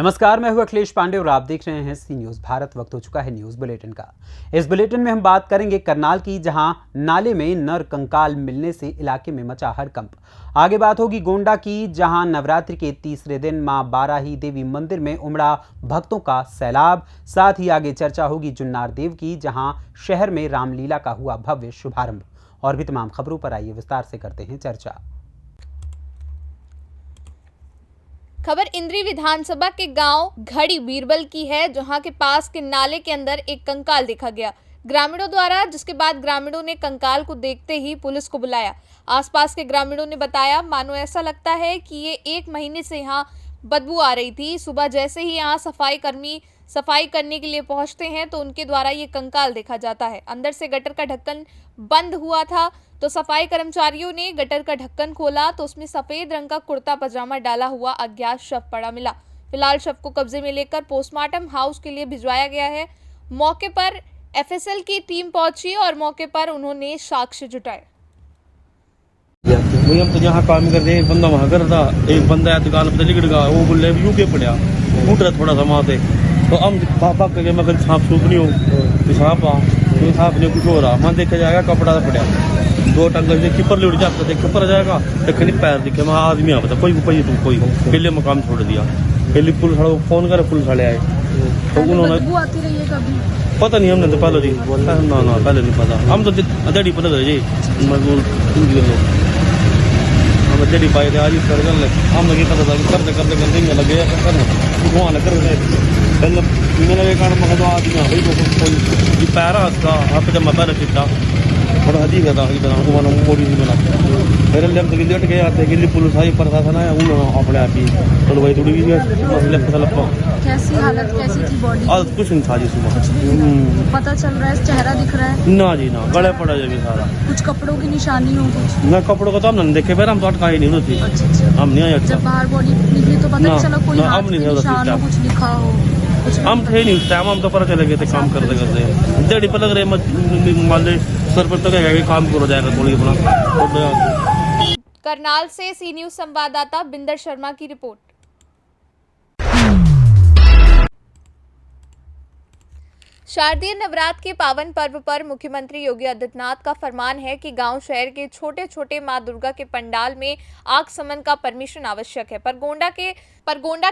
नमस्कार, मैं हूं अखिलेश पांडे और आप देख रहे हैं सी न्यूज भारत। वक्त हो चुका है न्यूज बुलेटिन का। इस बुलेटिन में हम बात करेंगे करनाल की, जहां नाले में नर कंकाल मिलने से इलाके में मचा हड़कंप। आगे बात होगी गोंडा की, जहां नवरात्रि के तीसरे दिन मां बाराही देवी मंदिर में उमड़ा भक्तों का सैलाब। साथ ही आगे चर्चा होगी जुन्नार देव की, जहां शहर में रामलीला का हुआ भव्य शुभारंभ। और भी तमाम खबरों पर आइए विस्तार से करते हैं चर्चा। खबर इंद्री विधानसभा के गांव घड़ी बीरबल की है, जहां के पास के नाले के अंदर एक कंकाल देखा गया ग्रामीणों द्वारा, जिसके बाद ग्रामीणों ने कंकाल को देखते ही पुलिस को बुलाया। आसपास के ग्रामीणों ने बताया, मानो ऐसा लगता है कि ये 1 महीने से यहाँ बदबू आ रही थी। सुबह जैसे ही यहाँ सफाई कर्मी सफाई करने के लिए पहुंचते हैं तो उनके द्वारा ये कंकाल देखा जाता है। अंदर से गटर का ढक्कन बंद हुआ था तो सफाई कर्मचारियों ने गटर का ढक्कन खोला तो उसमें सफेद रंग का कुर्ता पजामा डाला हुआ अज्ञात शव पड़ा मिला। फिलहाल शव को कब्जे में लेकर पोस्टमार्टम हाउस के लिए भिजवाया गया है। मौके पर एफएसएल की टीम पहुंची और मौके पर उन्होंने साक्ष्य जुटाए। हम तो यहाँ काम कर रहे, एक बंदा वहाँ कर रहा, एक बंदा दुकान पर लिगड़ गया, वो बोले यूं के पड़ा फूट रहा थोड़ा सा वहाँ पे, तो हम पापा करके मैं सांप सूप नहीं हूँ तो सांप नहीं कुछ हो रहा। मैं देखा जाएगा कपड़ा पड़ा 2 टंगल से किपर ले उड़ जाता थे, किपर जाएगा तो पैर दिखे, मैं आदमी आता कोई कोई पहले मकाम छोड़ दिया। पहले पुलिस वाले फोन करे, पुलिस वाले आए तो उन्होंने पता नहीं, हमने तो पहले जी ना पहले नहीं पता, हम तो दड़ी पता जी जड़ी पाए थे आज कर हम लगे पता था करते करते करते लगे वहाँ कर पहले मेरा कारण मैं तो आदमी भाई कोई पैरा उसका आप जब मैं पैर चिट्टा थोड़ा अजीब था मोड़ी नहीं बना मेरे लिए तो लेट गए आते गिल्ली पुलिस आई प्रशासन आया उन्होंने अपने आप ही चलो भाई थोड़ी कैसी हालत कैसी थी बॉडी? आज कुछ नहीं था जी सुबह पता चल रहा है, चेहरा दिख रहा है ना जी ना, गले पड़ा जब सारा कुछ कपड़ों की निशानी हो कुछ ना, कपड़ों का तो हमने देखे फिर हम तो अटकाई नहीं होती। अच्छा हम नहीं आए जब बाहर बॉडी निकली तो पता नहीं चला कोई हाथ पे निशान हो, कुछ लिखा हो कुछ? हम थे नहीं उस टाइम, हम तो पता चले गए थे काम करते करते देड़ी पर लग रहे मान ली सर पर तो क्या काम करो जाएगा थोड़ी अपना। करनाल से सी न्यूज संवाददाता बिंदर शर्मा की रिपोर्ट। शारदीय नवरात्र के पावन पर्व पर मुख्यमंत्री योगी आदित्यनाथ का फरमान है कि गांव शहर के छोटे छोटे मां दुर्गा के पंडाल में आगमन का परमिशन आवश्यक है। पर गोंडा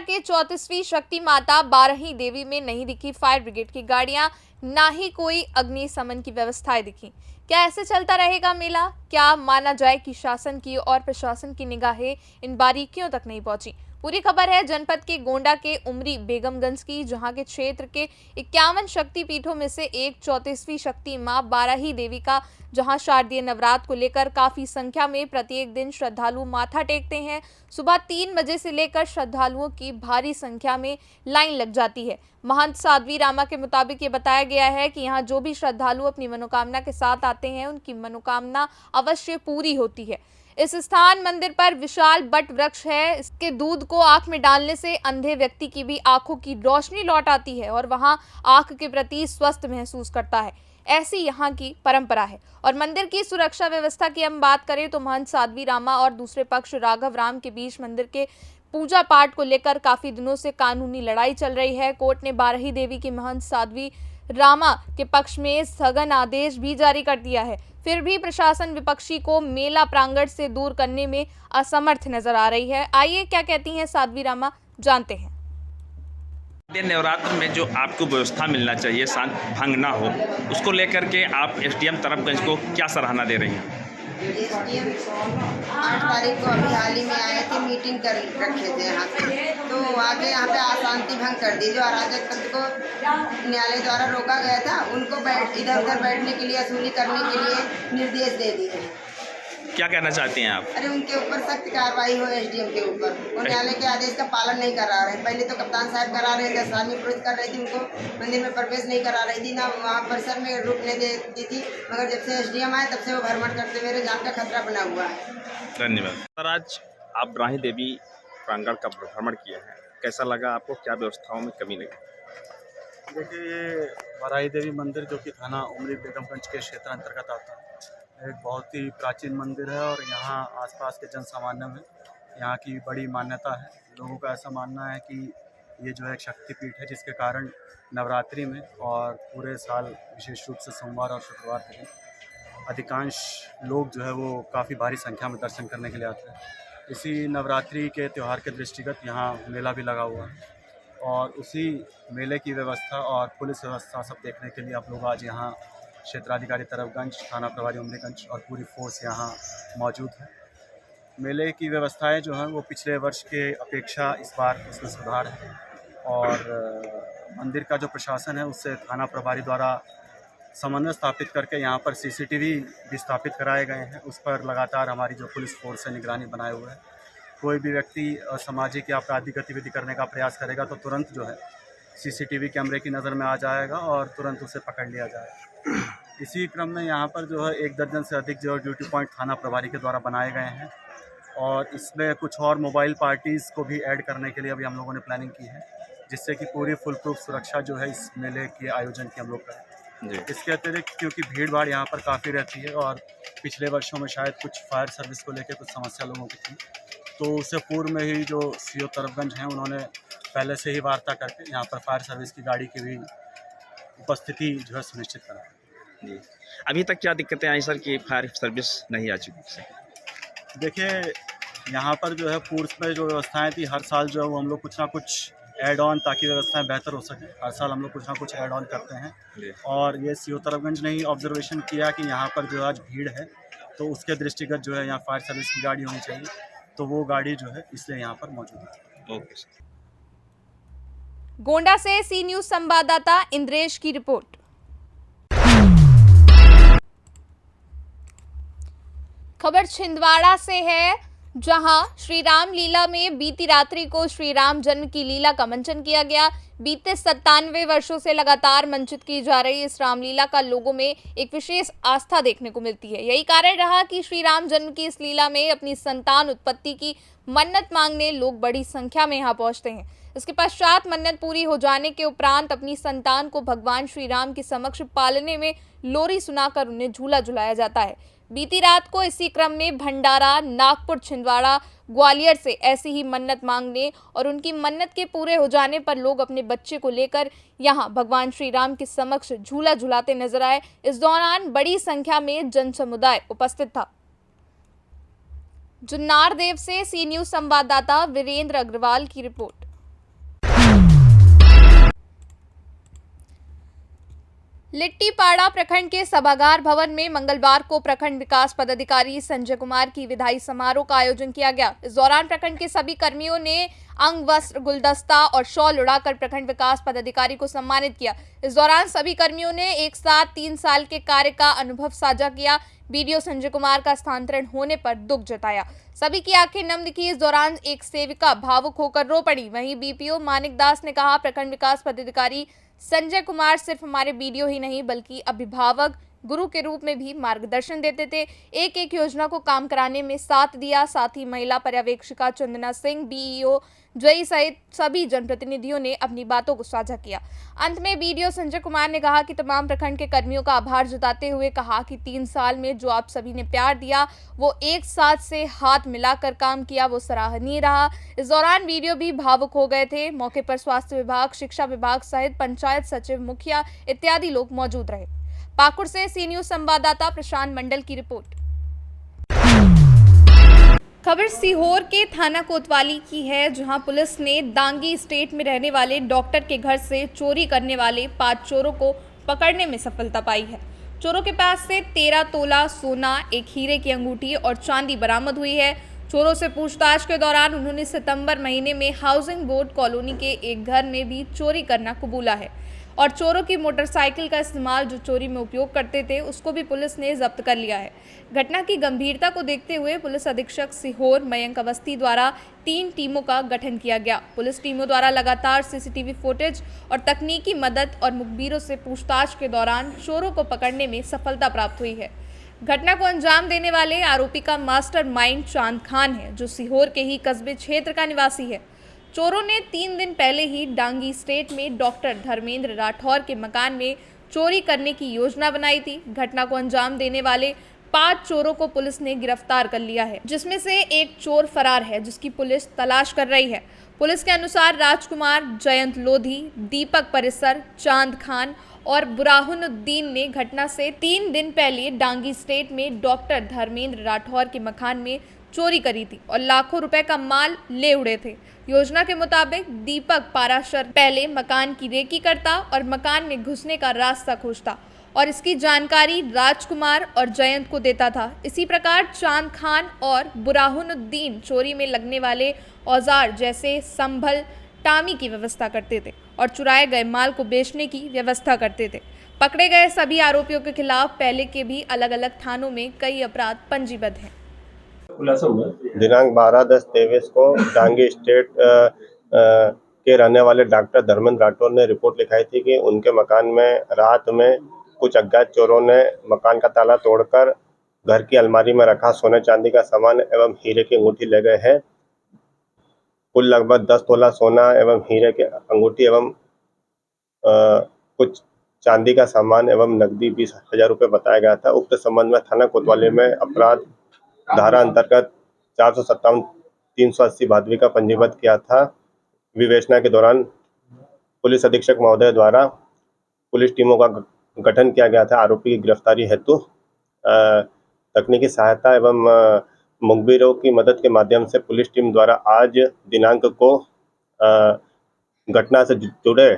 के 34वीं शक्ति माता बाराही देवी में नहीं दिखी फायर ब्रिगेड की गाड़ियां, ना ही कोई अग्निशमन की व्यवस्थाएं दिखी। क्या ऐसे चलता रहेगा मेला? क्या माना जाए कि शासन की और प्रशासन की निगाहें इन बारीकियों तक नहीं पहुंची? पूरी खबर है जनपद के गोंडा के उमरी बेगमगंज की, जहां के क्षेत्र के 51 शक्ति पीठों में से एक 34वीं शक्ति मां बाराही देवी का, जहां शारदीय नवरात्र को लेकर काफी संख्या में प्रत्येक दिन श्रद्धालु माथा टेकते हैं। सुबह 3 बजे से लेकर श्रद्धालुओं की भारी संख्या में लाइन लग जाती है। महंत साध्वी रामा के मुताबिक ये बताया गया है कि यहाँ जो भी श्रद्धालु अपनी मनोकामना के साथ आते हैं उनकी मनोकामना अवश्य पूरी होती है। इस स्थान मंदिर पर विशाल बट वृक्ष है। इसके दूध को आंख में डालने से अंधे व्यक्ति की भी आंखों की रोशनी लौट आती है और वहां आंख के प्रति स्वस्थ महसूस करता है। ऐसी यहाँ की परंपरा है। और मंदिर की सुरक्षा व्यवस्था की हम बात करें तो महंत साध्वी रामा और दूसरे पक्ष राघव राम के बीच मंदिर के पूजा पाठ को लेकर काफी दिनों से कानूनी लड़ाई चल रही है। कोर्ट ने बाराही देवी की महंत साध्वी रामा के पक्ष में स्थगन आदेश भी जारी कर दिया है। फिर भी प्रशासन विपक्षी को मेला प्रांगण से दूर करने में असमर्थ नजर आ रही है। आइए क्या कहती हैं साध्वी रामा, जानते हैं। नवरात्र में जो आपको व्यवस्था मिलना चाहिए, शांत भंग ना हो, उसको लेकर के आप एसडीएम तरफगंज को क्या सराहना दे रही हैं? एसडीएम 8 तारीख को अभी हाल ही में आए थे, मीटिंग कर रखे थे यहाँ पे, तो आके यहाँ पे अशांति भंग कर दी। जो अराजक तंत्र को न्यायालय द्वारा रोका गया था उनको इधर उधर बैठने के लिए, वसूली करने के लिए निर्देश दे दिए। क्या कहना चाहती हैं आप? अरे उनके ऊपर सख्त कार्रवाई हो, एसडीएम के ऊपर। वो न्यायालय के आदेश का पालन नहीं करा रहे हैं। पहले तो कप्तान साहब करा रहे थे, दशरानी पुलिस कर रही थी, उनको मंदिर में प्रवेश नहीं करा रही थी, ना वहाँ परिसर में रुकने देती थी। मगर जब से एसडीएम आए तब से वो भ्रमण करते मेरे जान का खतरा बना हुआ है। धन्यवाद सर। आज आप बाराही देवी प्रांगण का भ्रमण किए हैं, कैसा लगा आपको? क्या व्यवस्थाओं में कमी लगी? देखिए, ये बाराही देवी मंदिर जो कि थाना उमरी बेगमगंज के क्षेत्र अंतर्गत आता है, एक बहुत ही प्राचीन मंदिर है और यहाँ आसपास के जन सामान्य में यहाँ की बड़ी मान्यता है। लोगों का ऐसा मानना है कि ये जो है एक शक्तिपीठ है, जिसके कारण नवरात्रि में और पूरे साल विशेष रूप से सोमवार और शुक्रवार के दिन अधिकांश लोग जो है वो काफ़ी भारी संख्या में दर्शन करने के लिए आते हैं। इसी नवरात्रि के त्यौहार के दृष्टिगत यहाँ मेला भी लगा हुआ है और उसी मेले की व्यवस्था और पुलिस व्यवस्था सब देखने के लिए आप लोग आज यहाँ क्षेत्राधिकारी तरफगंज, थाना प्रभारी उमरीगंज और पूरी फोर्स यहाँ मौजूद है। मेले की व्यवस्थाएं जो हैं वो पिछले वर्ष के अपेक्षा इस बार इसमें सुधार है और मंदिर का जो प्रशासन है उससे थाना प्रभारी द्वारा समन्वय स्थापित करके यहाँ पर सीसीटीवी भी स्थापित कराए गए हैं। उस पर लगातार हमारी जो पुलिस फोर्स है निगरानी बनाए हुए है। कोई भी व्यक्ति असामाजिक या आपराधिक गतिविधि करने का प्रयास करेगा तो तुरंत जो है सीसीटीवी कैमरे की नज़र में आ जाएगा और तुरंत उसे पकड़ लिया जाएगा। इसी क्रम में यहाँ पर जो है 1 दर्जन से अधिक जो ड्यूटी पॉइंट थाना प्रभारी के द्वारा बनाए गए हैं और इसमें कुछ और मोबाइल पार्टीज़ को भी ऐड करने के लिए अभी हम लोगों ने प्लानिंग की है, जिससे कि पूरी फुल प्रूफ सुरक्षा जो है इस मेले के आयोजन की हम लोग करें। इसके अतिरिक्त क्योंकि भीड़ भाड़ यहाँ पर काफ़ी रहती है और पिछले वर्षों में शायद कुछ फायर सर्विस को लेकर कुछ समस्या लोगों की थी, तो उससे पूर्व में ही जो सीओ तरफगंज हैं उन्होंने पहले से ही वार्ता करके यहाँ पर फायर सर्विस की गाड़ी की भी उपस्थिति जो है सुनिश्चित करा। जी, अभी तक क्या दिक्कतें आई सर कि फायर सर्विस नहीं आ चुकी? देखिए, यहाँ पर जो है पूर्व में जो व्यवस्थाएं थी हर साल जो है वो हम लोग कुछ ना कुछ ऐड ऑन, ताकि व्यवस्थाएं बेहतर हो सके, हर साल हम लोग कुछ ना कुछ ऐड ऑन करते हैं। और ये सीओ तरफगंज ने ही ऑब्जर्वेशन किया कि यहाँ पर जो आज भीड़ है तो उसके दृष्टिगत जो है यहाँ फायर सर्विस की गाड़ी होनी चाहिए, तो वो गाड़ी जो है इसलिए यहाँ पर मौजूद है। Okay sir. गोंडा से सी न्यूज संवाददाता इंद्रेश की रिपोर्ट। खबर छिंदवाड़ा से है, जहां श्री राम लीला में बीती रात्रि को श्री राम जन्म की लीला का मंचन किया गया। बीते 97 वर्षों से लगातार मंचित की जा रही इस रामलीला का लोगों में एक विशेष आस्था देखने को मिलती है। यही कारण रहा कि श्री राम जन्म की इस लीला में अपनी संतान उत्पत्ति की मन्नत मांगने लोग बड़ी संख्या में यहाँ पहुंचते हैं। इसके पश्चात मन्नत पूरी हो जाने के उपरांत अपनी संतान को भगवान श्री राम के समक्ष पालने में लोरी सुनाकर उन्हें झूला झुलाया जाता है। बीती रात को इसी क्रम में भंडारा, नागपुर, छिंदवाड़ा, ग्वालियर से ऐसी ही मन्नत मांगने और उनकी मन्नत के पूरे हो जाने पर लोग अपने बच्चे को लेकर यहां भगवान श्री राम के समक्ष झूला झुलाते नजर आए। इस दौरान बड़ी संख्या में जन समुदाय उपस्थित था। जुन्नार देव से सी न्यूज संवाददाता वीरेंद्र अग्रवाल की रिपोर्ट। लिट्टीपाड़ा प्रखंड के सभागार भवन में मंगलवार को प्रखंड विकास पदाधिकारी संजय कुमार की विदाई समारोह का आयोजन किया गया। इस दौरान प्रखंड के सभी कर्मियों ने अंग वस्त्र, गुलदस्ता और शॉल उड़ाकर प्रखंड विकास पदाधिकारी को सम्मानित किया। इस दौरान सभी कर्मियों ने एक साथ 3 साल के कार्य का अनुभव साझा किया। बीडीओ संजय कुमार का स्थानांतरण होने पर दुख जताया। सभी की आंखें नम दिखी। इस दौरान एक सेविका भावुक होकर रो पड़ी। वहीं बीपीओ मानिक दास ने कहा, प्रखंड विकास पदाधिकारी संजय कुमार सिर्फ हमारे बीडीओ ही नहीं बल्कि अभिभावक, गुरु के रूप में भी मार्गदर्शन देते थे। एक एक योजना को काम कराने में साथ दिया। साथ ही महिला पर्यवेक्षिका चंदना सिंह, बीईओ जय सहित सभी जनप्रतिनिधियों ने अपनी बातों को साझा किया। अंत में बीडीओ संजय कुमार ने कहा कि तमाम प्रखंड के कर्मियों का आभार जताते हुए कहा कि 3 साल में जो आप सभी ने प्यार दिया, वो एक साथ से हाथ मिलाकर काम किया, वो सराहनीय रहा। इस दौरान बीडीओ भी भावुक हो गए थे। मौके पर स्वास्थ्य विभाग, शिक्षा विभाग सहित पंचायत सचिव, मुखिया इत्यादि लोग मौजूद रहे। पाकुड़ से सी न्यूज संवाददाता प्रशांत मंडल की रिपोर्ट। खबर सीहोर के थाना कोतवाली की है, जहां पुलिस ने दांगी स्टेट में रहने वाले डॉक्टर के घर से चोरी करने वाले 5 चोरों को पकड़ने में सफलता पाई है। चोरों के पास से 13 तोला सोना, एक हीरे की अंगूठी और चांदी बरामद हुई है। चोरों से पूछताछ के दौरान उन्होंने सितंबर महीने में हाउसिंग बोर्ड कॉलोनी के एक घर में भी चोरी करना कबूला है और चोरों की मोटरसाइकिल का इस्तेमाल जो चोरी में उपयोग करते थे उसको भी पुलिस ने जब्त कर लिया है। घटना की गंभीरता को देखते हुए पुलिस अधीक्षक सीहोर मयंक अवस्थी द्वारा 3 टीमों का गठन किया गया। पुलिस टीमों द्वारा लगातार सीसीटीवी फुटेज और तकनीकी मदद और मुखबिरों से पूछताछ के दौरान चोरों को पकड़ने में सफलता प्राप्त हुई है। घटना को अंजाम देने वाले आरोपी का मास्टरमाइंड चांद खान है, जो सीहोर के ही कस्बे क्षेत्र का निवासी है। चोरों ने 3 दिन पहले ही डांगी स्टेट में डॉक्टर धर्मेंद्र राठौर के मकान में चोरी करने की योजना बनाई थी। घटना को अंजाम देने वाले 5 चोरों को पुलिस ने गिरफ्तार कर लिया है, जिसमें से एक चोर फरार है, जिसकी पुलिस तलाश कर रही है। पुलिस के अनुसार राजकुमार, जयंत लोधी, दीपक परिसर, चांद खान और बुराहुनुद्दीन ने घटना से 3 दिन पहले डांगी स्टेट में डॉक्टर धर्मेंद्र राठौर के मकान में चोरी करी थी और लाखों रुपए का माल ले उड़े थे। योजना के मुताबिक दीपक पाराशर पहले मकान की रेकी करता और मकान में घुसने का रास्ता खोजता और इसकी जानकारी राजकुमार और जयंत को देता था। इसी प्रकार चांद खान और बुराहुनुद्दीन चोरी में लगने वाले औजार जैसे संभल, टामी की व्यवस्था करते थे और चुराए गए माल को बेचने की व्यवस्था करते थे। पकड़े गए सभी आरोपियों के खिलाफ पहले के भी अलग अलग थानों में कई अपराध पंजीबद्ध हैं। दिनांक 12/10/23 को डांगी स्टेट के रहने वाले डॉक्टर धर्मेंद्र राठौर ने रिपोर्ट लिखाई थी कि उनके मकान में रात में कुछ अज्ञात चोरों ने मकान का ताला तोड़कर घर की अलमारी में रखा सोने चांदी का सामान एवं हीरे की अंगूठी ले गए हैं। कुल लगभग 10 तोला सोना एवं हीरे के अंगूठी एवं कुछ चांदी का सामान एवं नकदी 20,000 रुपये बताया गया था। उक्त संबंध में थाना कोतवाली में अपराध धारा अंतर्गत 457 380 भादवी का पंजीबद्ध किया था। विवेचना के दौरान पुलिस अधीक्षक महोदय द्वारा पुलिस टीमों का गठन किया गया था। आरोपी की गिरफ्तारी हेतु तकनीकी सहायता एवं मुखबिरों की मदद के माध्यम से पुलिस टीम द्वारा आज दिनांक को घटना से जुड़े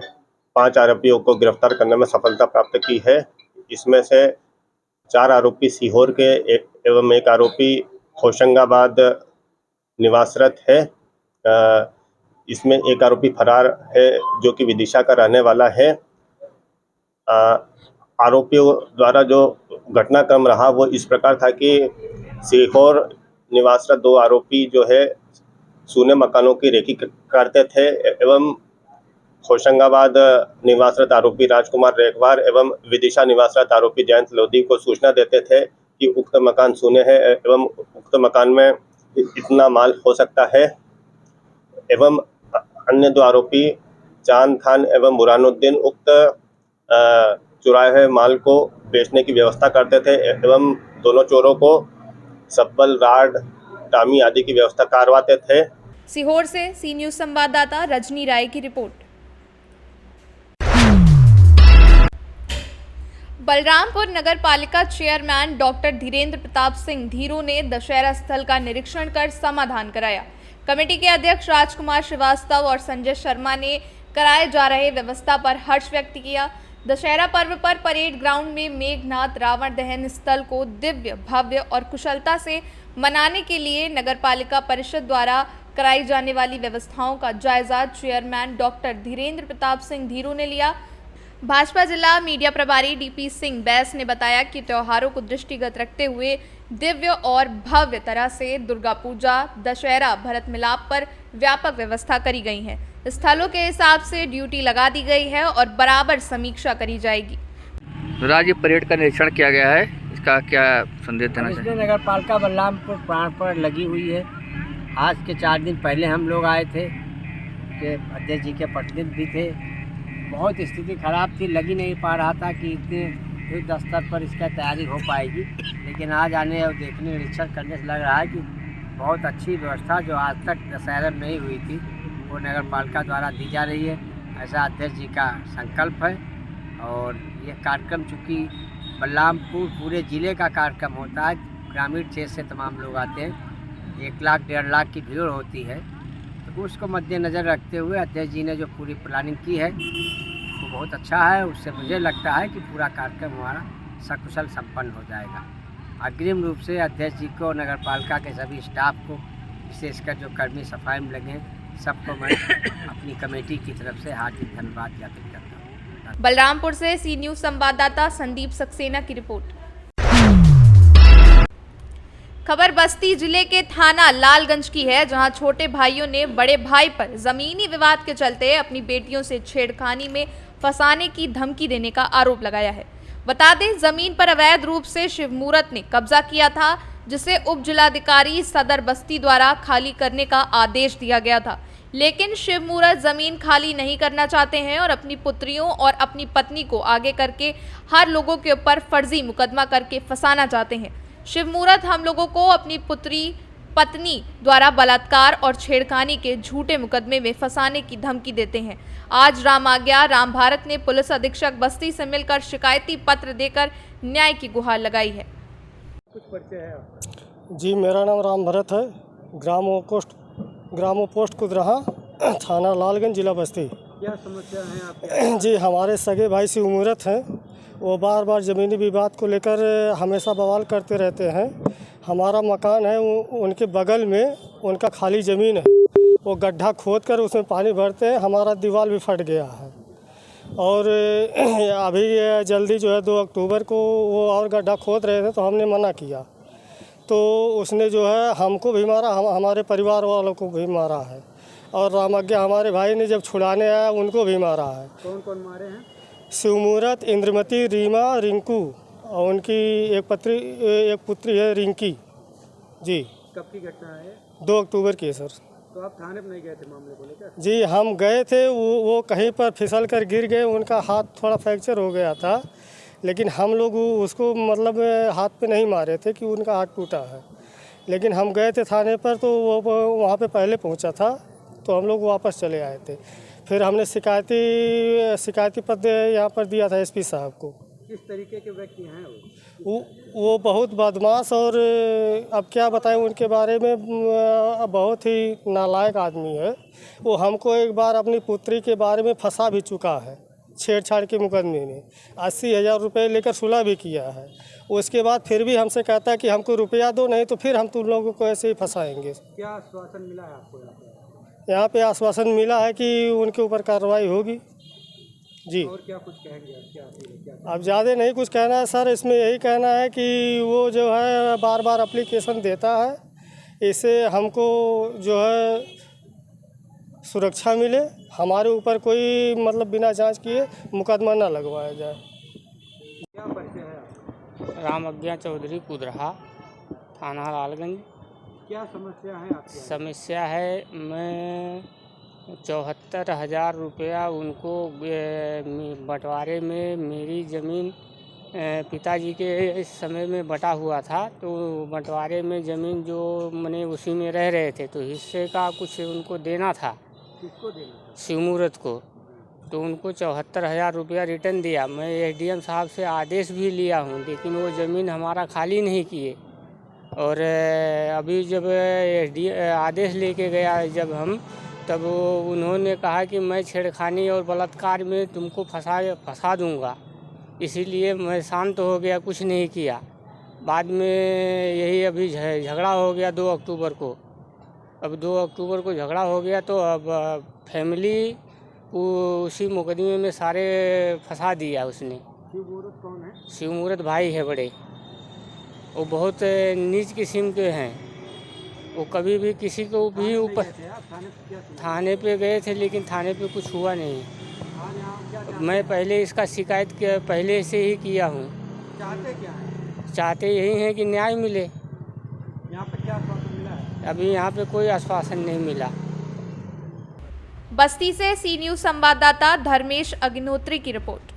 5 आरोपियों को गिरफ्तार करने में सफलता प्राप्त की है। इसमें से 4 आरोपी सीहोर के एवं एक आरोपी होशंगाबाद निवासरत है। इसमें एक आरोपी फरार है जो कि विदिशा का रहने वाला है। आरोपियों द्वारा जो घटनाक्रम रहा वो इस प्रकार था कि सीहोर निवासरत 2 आरोपी जो है सूने मकानों की रेकी करते थे एवं होशंगाबाद निवासरत आरोपी राजकुमार रेखवार एवं विदिशा निवासरत आरोपी जयंत लोधी को सूचना देते थे कि उक्त मकान सूने हैं एवं उक्त मकान में इतना माल हो सकता है। एवं अन्य 2 आरोपी चांद खान एवं बुरहानुद्दीन उक्त चुराए हुए माल को बेचने की व्यवस्था करते थे एवं दोनों चोरों को सब्बल, राड, टामी आदि की व्यवस्था करवाते थे। सीहोर से सी न्यूज संवाददाता रजनी राय की रिपोर्ट। बलरामपुर नगर पालिका चेयरमैन डॉक्टर धीरेन्द्र प्रताप सिंह धीरू ने दशहरा स्थल का निरीक्षण कर समाधान कराया। कमेटी के अध्यक्ष राजकुमार श्रीवास्तव और संजय शर्मा ने कराए जा रहे व्यवस्था पर हर्ष व्यक्त किया। दशहरा पर्व पर परेड ग्राउंड में मेघनाथ रावण दहन स्थल को दिव्य, भव्य और कुशलता से मनाने के लिए नगर पालिका परिषद द्वारा कराई जाने वाली व्यवस्थाओं का जायजा चेयरमैन डॉक्टर धीरेन्द्र प्रताप सिंह धीरू ने लिया। भाजपा जिला मीडिया प्रभारी डीपी सिंह बैस ने बताया कि त्योहारों को दृष्टिगत रखते हुए दिव्य और भव्य तरह से दुर्गा पूजा, दशहरा, भरत मिलाप पर व्यापक व्यवस्था करी गई है। स्थलों के हिसाब से ड्यूटी लगा दी गई है और बराबर समीक्षा करी जाएगी। आज ये परेड का निरीक्षण किया गया है, इसका क्या संदेश देना चाहिए? नगर पालिका बलरामपुर प्राण पर लगी हुई है। आज के 4 दिन पहले हम लोग आए थे कि अध्यक्ष जी के प्रतिनिधि भी थे। बहुत स्थिति खराब थी, लग ही नहीं पा रहा था कि इतने युद्ध स्तर पर इसका तैयारी हो पाएगी, लेकिन आज आने और देखने निरीक्षण करने से लग रहा है कि बहुत अच्छी व्यवस्था जो आज तक दशहरा में ही हुई थी वो नगर पालिका द्वारा दी जा रही है। ऐसा अध्यक्ष जी का संकल्प है। और ये कार्यक्रम चूँकि बलरामपुर पूरे ज़िले का कार्यक्रम होता है, ग्रामीण क्षेत्र से तमाम लोग आते हैं, 1 लाख 1.5 लाख की भीड़ होती है, तो उसको मद्देनज़र रखते हुए अध्यक्ष जी ने जो पूरी प्लानिंग की है वो बहुत अच्छा है। उससे मुझे लगता है कि पूरा कार्यक्रम हमारा सकुशल संपन्न हो जाएगा। अग्रिम रूप से अध्यक्ष जी को, नगर पालिका के सभी स्टाफ को, विशेषकर जो कर्मी सफाई में लगे, सबको मैं अपनी कमेटी की तरफ से हार्दिक धन्यवाद ज्ञापित करता हूँ। बलरामपुर से सी न्यूज संवाददाता संदीप सक्सेना की रिपोर्ट। खबर बस्ती जिले के थाना लालगंज की है, जहां छोटे भाइयों ने बड़े भाई पर जमीनी विवाद के चलते अपनी बेटियों से छेड़खानी में फंसाने की धमकी देने का आरोप लगाया है। बता दें, जमीन पर अवैध रूप से शिवमूर्त ने कब्जा किया था, जिसे उप जिलाधिकारी सदर बस्ती द्वारा खाली करने का आदेश दिया गया था, लेकिन शिवमूर्त जमीन खाली नहीं करना चाहते हैं और अपनी पुत्रियों और अपनी पत्नी को आगे करके हर लोगों के ऊपर फर्जी मुकदमा करके फंसाना चाहते हैं। शिवमूरत हम लोगों को अपनी पत्नी द्वारा बलात्कार और छेड़खानी के झूठे मुकदमे में फंसाने की धमकी देते हैं। आज राम आज्ञा राम भारत ने पुलिस अधीक्षक बस्ती से मिलकर शिकायती पत्र देकर न्याय की गुहार लगाई है। जी, मेरा नाम राम भरत है, ग्रामो पोस्ट कुदराहा, थाना लालगंज, जिला बस्ती। क्या समस्या है आपके? जी, हमारे सगे भाई शिवमूरत हैं, वो बार बार ज़मीनी विवाद को लेकर हमेशा बवाल करते रहते हैं। हमारा मकान है, उनके बगल में उनका खाली ज़मीन है, वो गड्ढा खोद कर उसमें पानी भरते हैं। हमारा दीवार भी फट गया है और अभी जल्दी जो है 2 अक्टूबर को वो और गड्ढा खोद रहे थे तो हमने मना किया, तो उसने जो है हमको भी मारा, हमारे परिवार वालों को भी मारा है, और राम आज्ञा हमारे भाई ने जब छुड़ाने आया उनको भी मारा है। कौन कौन मारे हैं? शिवमूरत, इंद्रमती, रीमा, रिंकू और उनकी एक पुत्री है रिंकी। जी। कब की घटना है? 2 अक्टूबर की है सर। तो आप थाने पर नहीं गए थे मामले को लेकर? जी, हम गए थे, वो कहीं पर फिसल कर गिर गए, उनका हाथ थोड़ा फ्रैक्चर हो गया था, लेकिन हम लोग उसको मतलब हाथ पे नहीं मारे थे कि उनका हाथ टूटा है, लेकिन हम गए थे थाने पर तो वो वहाँ पे पहले पहुँचा था, तो हम लोग वापस चले आए थे। फिर हमने शिकायती पत्र यहाँ पर दिया था एसपी साहब को। किस तरीके के व्यक्ति हैं वो बहुत बदमाश, और अब क्या बताएं उनके बारे में, बहुत ही नालायक आदमी है। वो हमको एक बार अपनी पुत्री के बारे में फंसा भी चुका है, छेड़छाड़ के मुकदमे में 80,000 रुपये लेकर सुलह भी किया है। उसके बाद फिर भी हमसे कहता है कि हमको रुपया दो, नहीं तो फिर हम तुम लोगों को ऐसे ही फंसाएंगे। क्या आश्वासन मिला है आपको? यहाँ पे आश्वासन मिला है कि उनके ऊपर कार्रवाई होगी। जी। और क्या कुछ कहेंगे? क्या अब ज़्यादा नहीं कुछ कहना है सर, इसमें यही कहना है कि वो जो है बार बार एप्लीकेशन देता है, इससे हमको जो है सुरक्षा मिले, हमारे ऊपर कोई मतलब बिना जांच किए मुकदमा ना लगवाया जाए। क्या परिचय है आपका? राम आज्ञा चौधरी कुदराहा, थाना लालगंज। क्या समस्या है आपकी? समस्या है, मैं 74,000 रुपया उनको बंटवारे में, मेरी ज़मीन पिताजी के समय में बटा हुआ था, तो बंटवारे में ज़मीन जो मैंने उसी में रह रहे थे, तो हिस्से का कुछ उनको देना था। किसको देना था? शिवमूरत को। तो उनको 74,000 रुपया रिटर्न दिया। मैं एसडीएम साहब से आदेश भी लिया हूँ, लेकिन वो ज़मीन हमारा खाली नहीं किए। और अभी जब आदेश लेके गया जब हम, तब उन्होंने कहा कि मैं छेड़खानी और बलात्कार में तुमको फंसा दूंगा, इसीलिए मैं शांत हो गया, कुछ नहीं किया। बाद में यही अभी झगड़ा हो गया 2 अक्टूबर को। अब 2 अक्टूबर को झगड़ा हो गया तो अब फैमिली उसी मुकदमे में सारे फंसा दिया उसने। शिवमूरत कौन है? शिवमूरत भाई है बड़े, वो बहुत नीच किस्म के हैं। वो कभी भी किसी को भी ऊपर थाने पे गए थे, लेकिन थाने पे कुछ हुआ नहीं। मैं पहले इसका शिकायत पहले से ही किया हूँ। चाहते क्या हैं? चाहते यही हैं कि न्याय मिले। यहाँ पे क्या आश्वासन मिला है? अभी यहाँ पे कोई आश्वासन नहीं मिला। बस्ती से सी न्यूज़ संवाददाता धर्मेश अग्निहोत्री की रिपोर्ट।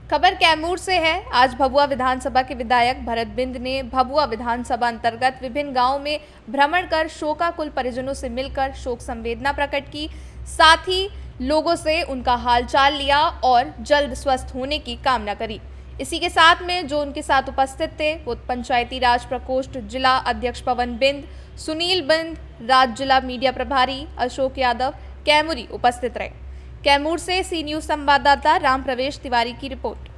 खबर कैमूर से है। आज भभुआ विधानसभा के विधायक भरत बिंद ने भभुआ विधानसभा अंतर्गत विभिन्न गांवों में भ्रमण कर शोकाकुल परिजनों से मिलकर शोक संवेदना प्रकट की, साथ ही लोगों से उनका हालचाल लिया और जल्द स्वस्थ होने की कामना करी। इसी के साथ में जो उनके साथ उपस्थित थे वो पंचायती राज प्रकोष्ठ जिला अध्यक्ष पवन बिंद, सुनील बिंद, राज्य जिला मीडिया प्रभारी अशोक यादव, कैमूरी उपस्थित रहे। कैमूर से सी न्यूज़ संवाददाता राम प्रवेश तिवारी की रिपोर्ट।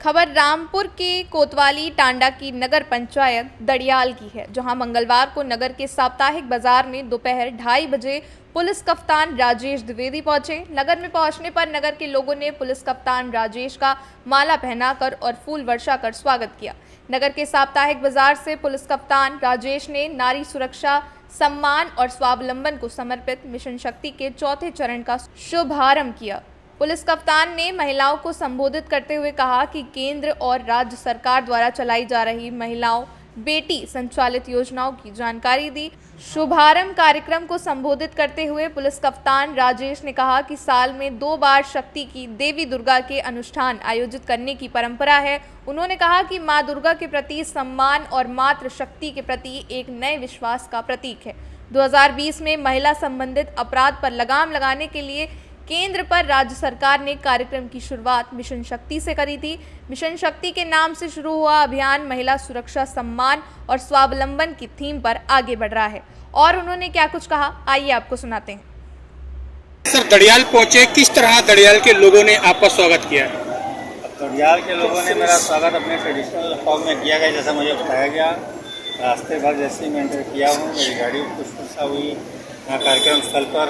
खबर रामपुर के कोतवाली टांडा की नगर पंचायत दड़ियाल की है, जहां मंगलवार को नगर के साप्ताहिक बाजार में दोपहर 2:30 बजे पुलिस कप्तान राजेश द्विवेदी पहुंचे। नगर में पहुंचने पर नगर के लोगों ने पुलिस कप्तान राजेश का माला पहनाकर और फूल वर्षा कर स्वागत किया। नगर के साप्ताहिक बाजार से पुलिस कप्तान राजेश ने नारी सुरक्षा, सम्मान और स्वावलंबन को समर्पित मिशन शक्ति के 4थे चरण का शुभारंभ किया। पुलिस कप्तान ने महिलाओं को संबोधित करते हुए कहा कि केंद्र और राज्य सरकार द्वारा चलाई जा रही महिलाओं बेटी संचालित योजनाओं की जानकारी दी। शुभारंभ कार्यक्रम को संबोधित करते हुए पुलिस कप्तान राजेश ने कहा कि साल में 2 बार शक्ति की देवी दुर्गा के अनुष्ठान आयोजित करने की परंपरा है। उन्होंने कहा कि मां दुर्गा के प्रति सम्मान और मातृ शक्ति के प्रति एक नए विश्वास का प्रतीक है। 2020 में महिला संबंधित अपराध पर लगाम लगाने के लिए केंद्र पर राज्य सरकार ने कार्यक्रम की शुरुआत मिशन शक्ति से करी थी। मिशन शक्ति के नाम से शुरू हुआ अभियान महिला सुरक्षा, सम्मान और स्वावलंबन की थीम पर आगे बढ़ रहा है। और उन्होंने क्या कुछ कहा, आइए आपको सुनाते हैं। सर, दड़ियाल पहुंचे, किस तरह दड़ियाल के लोगों ने आपका स्वागत किया? दड़ियाल के लोगों ने मेरा स्वागत अपने ट्रेडिशनल फॉर्म में किया गया, जैसा मुझे बताया गया। रास्ते भर जैसे ही मैं एंटर किया हूँ, मेरी गाड़ी कुछ वर्षा हुई, यहाँ कार्यक्रम स्थल पर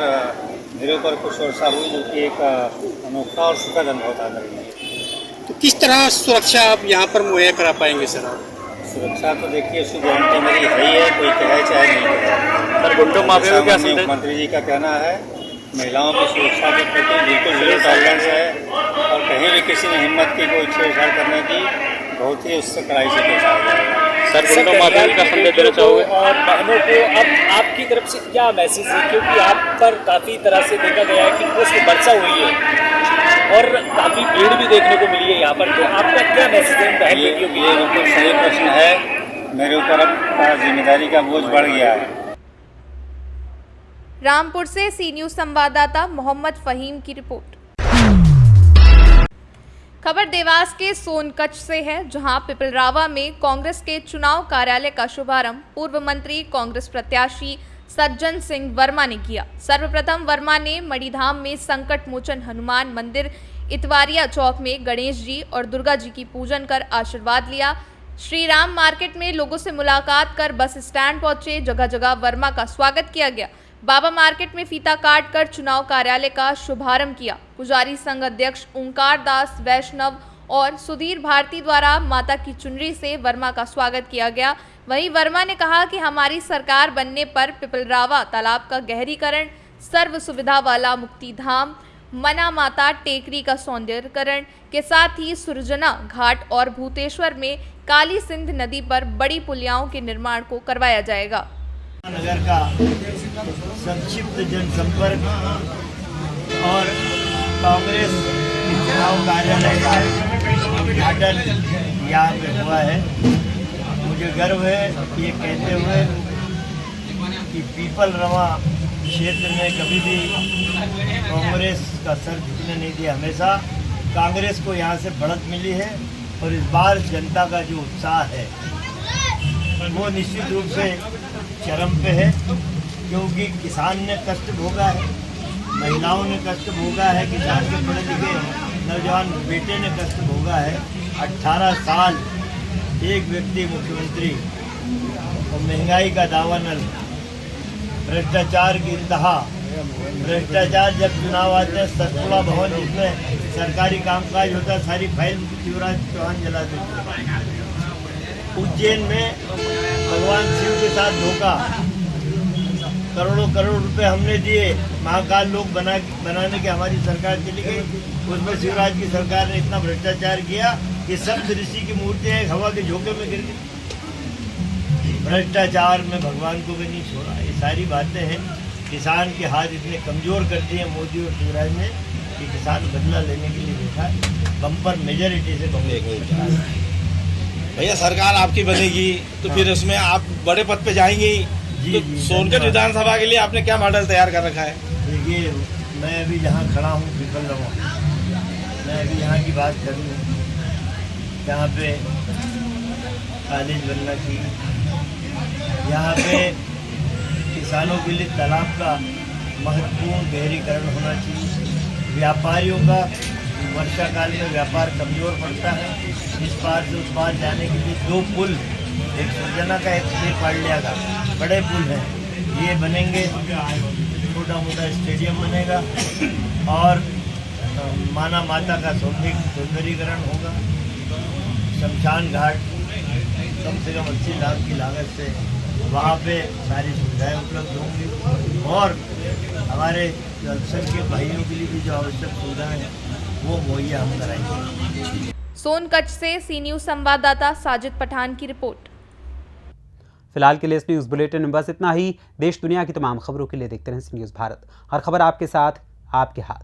मेरे ऊपर कुछ वर्षा हुई, जो कि एक अनोखा और सुखद अनुभव था मेरे लिए। तो किस तरह सुरक्षा आप यहाँ पर मुहैया करा पाएंगे सर? सुरक्षा तो देखिए उसकी गारंटी मेरी है ही है, कोई कहे चाहे नहीं कहे। सर, गुंडों माफिया को क्या संदेश? मुख्यमंत्री जी का कहना है महिलाओं की सुरक्षा के प्रति बिल्कुल जीरो टॉलरेंस है, और कहीं भी किसी ने हिम्मत की कोई छेड़छाड़ करने की, बहुत ही उससे कड़ाई से पेश आया जाएगा। सर, गुंडों माफिया का संदेश देना चाहोगे? और बहनों को अब आपकी तरफ से क्या मैसेज है, क्योंकि आप पर काफ़ी तरह से देखा गया है कि पुष्प वर्षा हुई है और काफ़ी भीड़ भी देखने को मिली है यहाँ पर, तो आपका क्या मैसेज है बहन बेटियों के लिए? ये बिल्कुल सही प्रश्न है, मेरे ऊपर अब जिम्मेदारी का बोझ बढ़ गया है। रामपुर से सी न्यूज संवाददाता मोहम्मद फहीम की रिपोर्ट। खबर देवास के सोनकच्छ से है, जहां पिपलरावा में कांग्रेस के चुनाव कार्यालय का शुभारंभ पूर्व मंत्री कांग्रेस प्रत्याशी सज्जन सिंह वर्मा ने किया। सर्वप्रथम वर्मा ने मणिधाम में संकट मोचन हनुमान मंदिर इतवारिया चौक में गणेश जी और दुर्गा जी की पूजन कर आशीर्वाद लिया। श्री राम मार्केट में लोगों से मुलाकात कर बस स्टैंड पहुंचे, जगह जगह वर्मा का स्वागत किया गया। बाबा मार्केट में फीता काट कर चुनाव कार्यालय का शुभारंभ किया। पुजारी संघ अध्यक्ष ओंकार दास वैष्णव और सुधीर भारती द्वारा माता की चुनरी से वर्मा का स्वागत किया गया। वहीं वर्मा ने कहा कि हमारी सरकार बनने पर पिपलरावा तालाब का गहरीकरण, सर्व सुविधा वाला मुक्तिधाम, मना माता टेकरी का सौंदर्यीकरण के साथ ही सुरजना घाट और भूतेश्वर में काली सिंध नदी पर बड़ी पुलियाओं के निर्माण को करवाया जाएगा। नगर का संक्षिप्त जनसंपर्क और कांग्रेस चुनाव कार्यालय का उद्घाटन यहाँ पे हुआ है। मुझे गर्व है ये कहते हुए कि पीपलरवा क्षेत्र में कभी भी कांग्रेस का सर झुकने नहीं दिया। हमेशा कांग्रेस को यहाँ से बढ़त मिली है, और इस बार जनता का जो उत्साह है वो निश्चित रूप से चरम पे है, क्योंकि किसान ने कष्ट भोगा है, महिलाओं ने कष्ट भोगा है, किसान के पढ़े लिखे नौजवान बेटे ने कष्ट भोगा है। 18 साल एक व्यक्ति मुख्यमंत्री, और महंगाई का दावानल, भ्रष्टाचार की इंतहा। भ्रष्टाचार जब चुनाव आते हैं, सतपुड़ा भवन जिसमें सरकारी कामकाज होता है, सारी फाइल शिवराज चौहान जला देते। उज्जैन में भगवान शिव के साथ धोखा, करोड़ों करोड़ रुपए हमने दिए, महाकाल लोक बनाने की हमारी सरकार चली गई, उसमें शिवराज की सरकार ने इतना भ्रष्टाचार किया कि सब ऋषि की मूर्तियां हवा के झोंके में गिर गई। भ्रष्टाचार में भगवान को भी नहीं छोड़ा। ये सारी बातें हैं। किसान के हाथ इतने कमज़ोर कर दिए मोदी और शिवराज ने कि किसान बदला लेने के लिए बैठा है। बम्पर मेजोरिटी से कांग्रेस। भैया सरकार आपकी बनेगी तो फिर उसमें आप बड़े पद पे जाएंगे ही। जी, तो सोनकच्छ विधानसभा के लिए आपने क्या मॉडल तैयार कर रखा है? देखिए, मैं अभी जहाँ खड़ा हूँ पिपलरवा, मैं अभी यहाँ की बात करूँ, जहाँ पे कॉलेज बनना चाहिए, यहाँ पे किसानों के लिए तालाब का महत्वपूर्ण गहरीकरण होना चाहिए। व्यापारियों का वर्षा काल में व्यापार कमज़ोर पड़ता है। इस पार से उस पार जाने के लिए 2 पुल, एक सुरजना का, एक पाड़लिया का, बड़े पुल हैं, ये बनेंगे। छोटा मोटा स्टेडियम बनेगा और माना माता का सौंदर्यीकरण होगा। शमशान घाट कम से कम 80 लाख की लागत से वहाँ पे सारी सुविधाएं उपलब्ध होंगी, और हमारे अल्पसंख्यक भाइयों के लिए भी जो आवश्यक सुविधाएं हैं वो मुहैया हम कराएंगे। सोनकच्छ से सी न्यूज संवाददाता साजिद पठान की रिपोर्ट। फिलहाल के लिए इस न्यूज़ बुलेटिन में बस इतना ही। देश दुनिया की तमाम खबरों के लिए देखते रहें न्यूज़ भारत। हर खबर आपके साथ, आपके हाथ।